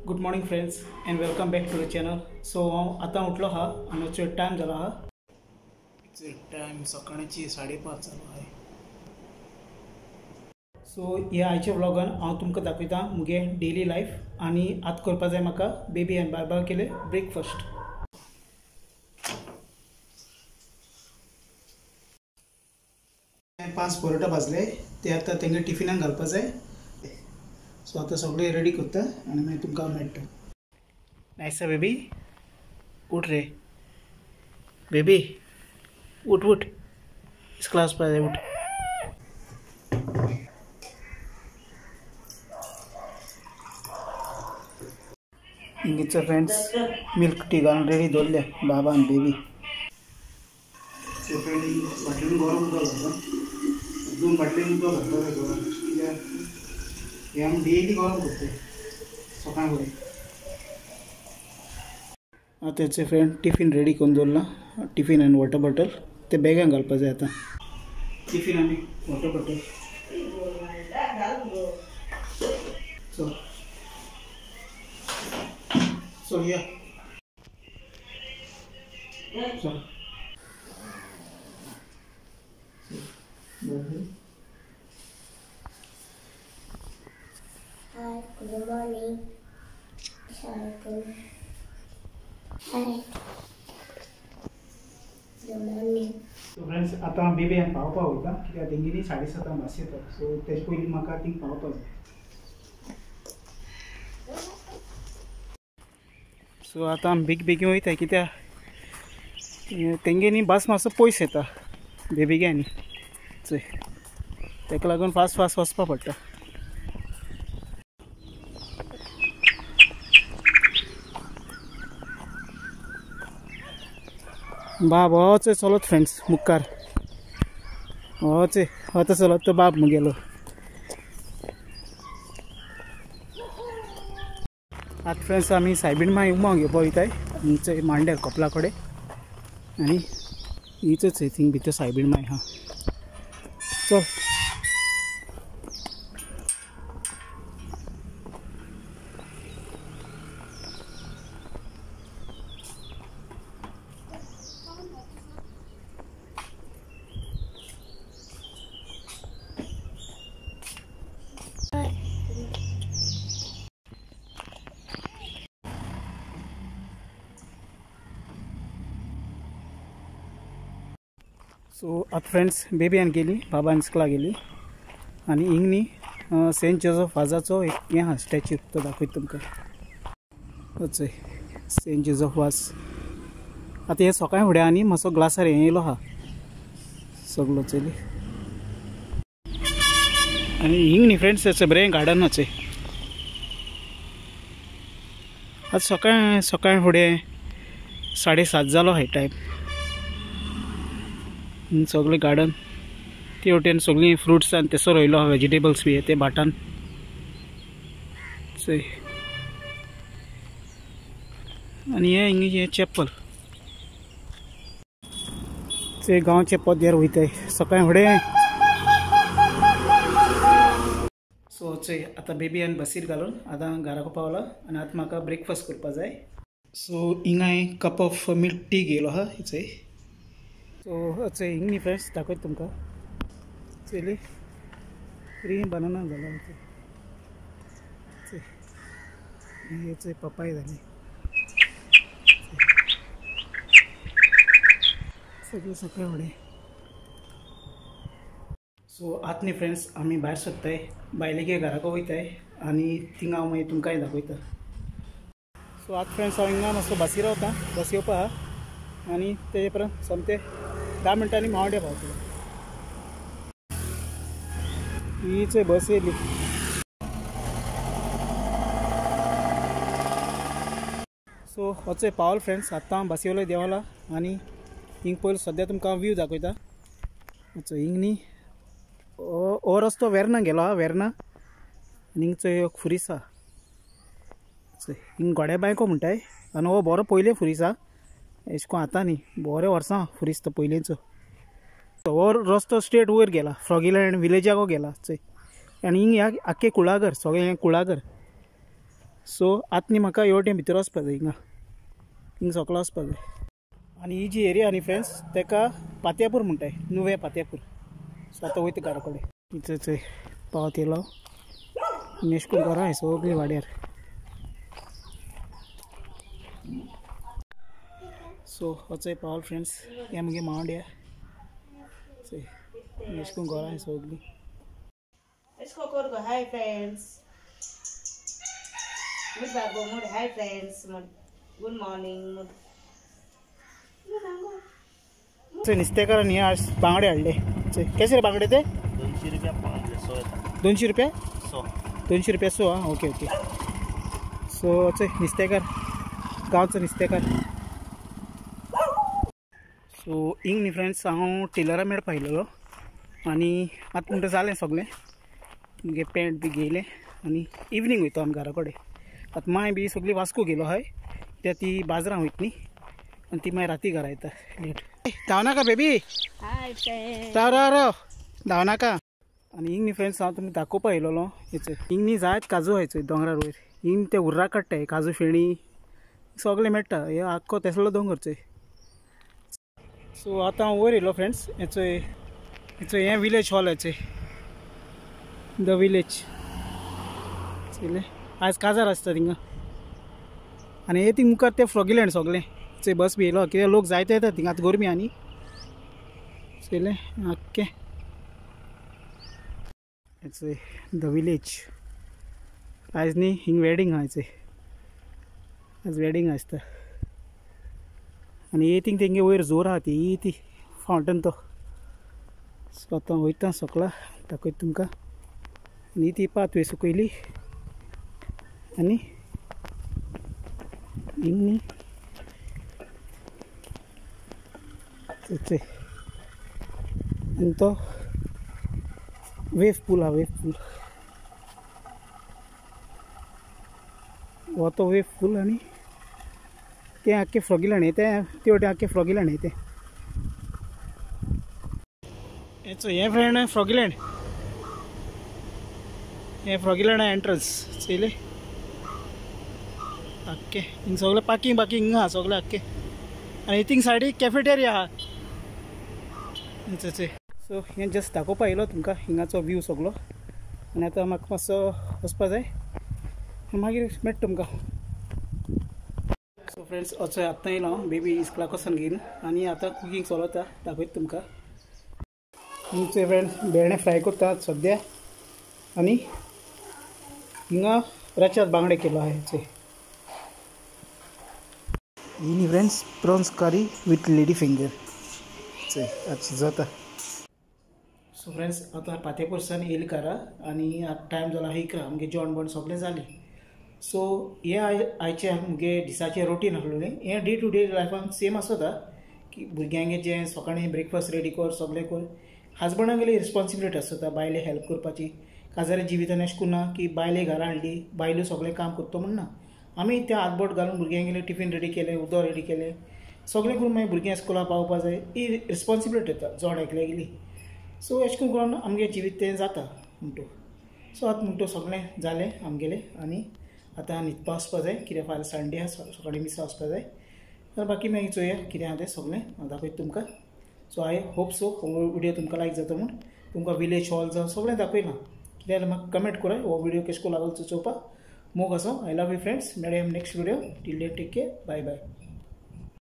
Good morning friends and welcome back to the channel. So हांव आतां उठलो हा आनी टायम जाला हा. टायम सकाळची 5:30 जालो आहे. सो ह्या आयच्या व्लॉगान हांव तुमकां दाखयता मुगे डेली लायफ आनी आतां करपा जाय म्हाका बेबी एंड बाबा केले ब्रेकफास्ट. पांच परोटा भाजले ते आतां तेंगे टिफिनाक घालपा जाय. सो आतां सगळें रेडी करता आनी मागीर तुमकां मेळटा. नायसा बेबी उठ रे बेबी उठ उठ इस क्लास पर उठ. इंगेचो फ्रेंड्स मिल्क टी घालून रेडी दवरले बाबा आनी बेबी. बाटलीन गरम उदक घालता 2 बाटलीन उदक घालता गरम कित्याक हे आमी डेली गरम करता सकाळ फुडें. आतांचे फ्रेंड टिफिन रेडी करून दवरला. टिफिन आनी वॉटर बॉटल ते बॅगान घालपा जाय. आतां टिफिन आनी वॉटर बॉटल सो या चल. Hi, good morning. Hi. Good morning. So friends आतां बेबी हांवें पावपा वयता कित्याक तेंगेनी 7:30 बस येता. सो तेजे पयलीं म्हाका थिंग पावपा जाय. सो आतां आमी बेगीन वयता कित्याक तेंगेनी बस मातसो पयस येता बेबीगे आनी चोय तेका लागून फास्ट वचपा पडटा. बाब होच चलत फ्रेंड्स मुखार होच आतां चलत तो बाब मुगेलो. आतां फ्रेंड्स आमी सायबीण माय उमा घेवपा वयताय हिंच मांड्यार कपला कडेन आनी हिचच थिंग भितर सायबीण माय हा. चल सो आतां फ्रेंड्स बेबी आनी गेली बाबा आनी स्कुला गेली आनी हिंग न्ही सेंट जोसेफ वाजाचो एक हें आहा स्टॅच्यू तो दाखयता तुमकां. चोय सेंट जोसेफ वाज आतां हें सकाळीं फुडें आनी मातसो ग्लासार हें येयलो आहा सगळो चली. आनी हिंग न्ही फ्रेंड्स हें बरें गार्डन चोय. आतां सकाळीं फुडें 7:30 जालो हाय टायम. सगळें गार्डन ते वटेन सगळीं फ्रुट्स आनी तेसो रोयलो वेजिटेबल्स बी ते भाटान चोय. आनी हें हिंग चॅपल ते गांवचे पद्यार वयताय सकाळीं फुडें. सो चोय आतां बेबी आनी बसीर घालून आतां घराको पावला आनी आतां म्हाका ब्रेकफास्ट करपा जाय. सो हिंगा हांवें कप ऑफ मिल्क टी घेयलो आहा चोय. सो चोय हिंग न्ही फ्रेंड्स दाखयता तुमकां चोयली 3 बनाना जाला चोय. हे चोय पपाय जाली सगळें सकाळीं फुडें. सो आतां न्ही फ्रेंड्स आमी भायर सरताय बायलेगे घराको वयताय आनी थिंगा हांव मागीर तुमकांय दाखयता. सो आतां फ्रेंड्स हांव हिंगा मातसो बसी रावता बस येवपा आहा आनी तेजे परंत सोमते 10 मिनटांनी मावड्या पावतलो. हीच बस येयली. सो होचोय पावल फ्रेंड्स आतां बस येयलो देवाला आनी हिंग पयलीं सद्या तुमकां व्यू दाखयता. चोय हिंग न्ही हो रस्तो वेर्ना गेलो हा वेर्ना आनी हिंग चोय खुरीस आहा चोय हिंग गोड्या बायको म्हणटाय आनी हो बरो पयले खुरीस आहा. एश को आतां न्ही बरें वर्सां खुरीस तो पयलींचो. हो रस्तो स्ट्रेट वयर गेला फ्रॉगीलँड विलेजाको गेला चोय आनी हिंग ह्या आख्खे कुळागर सगळें हें कुळागर सो आतां न्ही म्हाका एवटें भितर वचपा जाय हिंगा सकलो वचपा जाय आनी ही जी एरिया न्ही फ्रेंड्स ताका पात्यापूर म्हणटाय नुवें पात्यापूर सो आतां वयता घरा कडेन थंय पावत येयलो आनी अशें करून घरां हाय सगळीं वाड्यार सो वचय पावल फ्रेंड्स हे मुगे मावंड्या अशें करून घरां हाय सगळीं हाय फ्रेंड्स मुझ बाबू मुझ हाय फ्रेंड्स मुझ गुड मॉर्निंग नुस्तेकारांनी आज बांगडे हाडले कशे रे बांगडे ते 200 रुपया 200 रुपया 100 आं ओके ओके सो चय नुस्तेकार गांवचो नुस्तेकार सो हिंग न्ही फ्रेंड्स हांव टेलरा मेळपा आयिल्लो आनी आतां म्हणटा जालें सगळें मुगे पॅन्ट बी घेयलें आनी इवनींग वयता आमी घरा कडेन आतां माय बी सगळी वास्को गेलो हय त्या ती बाजारां वयता न्ही आनी ती मागीर राती घरा येता लेट धांवनाका बेबी हाय फ्रेंड्स राव राव राव धांवनाका आनी हिंग न्ही फ्रेंड्स हांव तुमकां दाखोवपा येयलोलो हेचो हिंग न्ही जायत काजू हायचो दोंगरार वयर हिंग ते उर्रां काडटाय काजू फेणी सगळें मेळटा हे आख्खो तेसलो दोंगर चोय सो आतां हांव वयर येयलो फ्रेंड्स हेचो हें विलेज हॉल हेचें द विलेज चयलें आयज काजार आसता थिंगा आनी हे थिंग मुखार ते फ्रॉगीलँड सगळें थंय बस बी येयलो कित्याक लोक जायते येता थिंगा आतां गरमी आहा न्ही चयलें आख्खें हेचें द विलेज आयज न्ही हिंग वेडींग आहा हेचें आज वेडींग आसता आनी हे थिंग तेंगे वयर जोर आहा ती फावंटन तो सो आतां वयता सकला दाखयता तुमकां आनी ती पातवे सुकयली आनी हिंग न्ही थंय आनी तो वेव पूल आहा वेव पूल हो तो वेव पूल आनी तें आख्खें फ्रॉगीलँड हे तें वटेन आख्खें फ्रॉगीलँड हे तें हेचो हें फ्रेंड फ्रॉगीलँड हें फ्रॉगीलँड एंट्रन्स चयलें आख्खें हिंग सगळें पार्किंग हिंगा आहा सगळें आख्खें आनी थिंग सायडीक कॅफेटेरिया आहा चय सो हें जस्ट दाखोवपा येयलो तुमकां हिंगाचो व्यू सगळो आनी आतां म्हाका मातसो वचपा जाय मागीर मेळटा तुमकां सो फ्रेंड्स वचय आतां येयलो हांव बेबी इस्कलाक वचून घेवन आनी आतां कुकींग चलता दाखयता तुमकां हिंगचे फ्रेंड्स भेंडे फ्राय करता सद्या आनी हिंगा रच्यात बांगडे केलो आहा हेचे ही न्ही फ्रेंड्स प्रॉन्स करी वीथ लेडी फिंगर चय आतां शिजता सो फ्रेंड्स आतां पातेपूरसान येयली घरा आनी आतां टायम जाला 11 आमगे जेवण बण सगळें जालें सो हे आयचे आमगे दिसाचें रुटीन आसलेलें हें डे टू डे लायफान सेम आसता की भुरग्यांगे जें सकाळीं ब्रेकफास्ट रेडी कर सगळें कर हजबंडागेली रिस्पॉन्सिबिलिटी आसता बायले हेल्प करपाची काजारे जिवितान अशें करून ना की बायले घरा हाडली बायलो सगळें काम करता म्हण ना आमी त्या हातबोट घालून भुरग्यांगेले टिफीन रेडी केलें उदक रेडी केलें सगळें करून मागीर भुरग्यां स्कुलाक पावोवपा जाय ही रिस्पॉन्सिबिलिटी येता जड एकल्या गेली सो अशें करून आमगे जिवीत तें जाता म्हणटू सो आतां म्हणटू सगळें जालें आमगेलें आनी आतां न्हिदपा वचपा जाय कित्याक फाल्यां संडे आसा सकाळीं मिसा वचपा जाय तर बाकी मागीर चोया कितें आहा तें सगळें हांव दाखयता तुमकां सो आय होप सो हो विडियो तुमकां लायक जाता म्हूण तुमकां विलेज हॉल जावन सगळें दाखयलां कित्याक जाल्यार म्हाका कमेंट कराय हो विडियो कशें करून लागलो चोवपाक मोग आसो आय लव यू फ्रेंड्स मेळया next video till then take care bye bye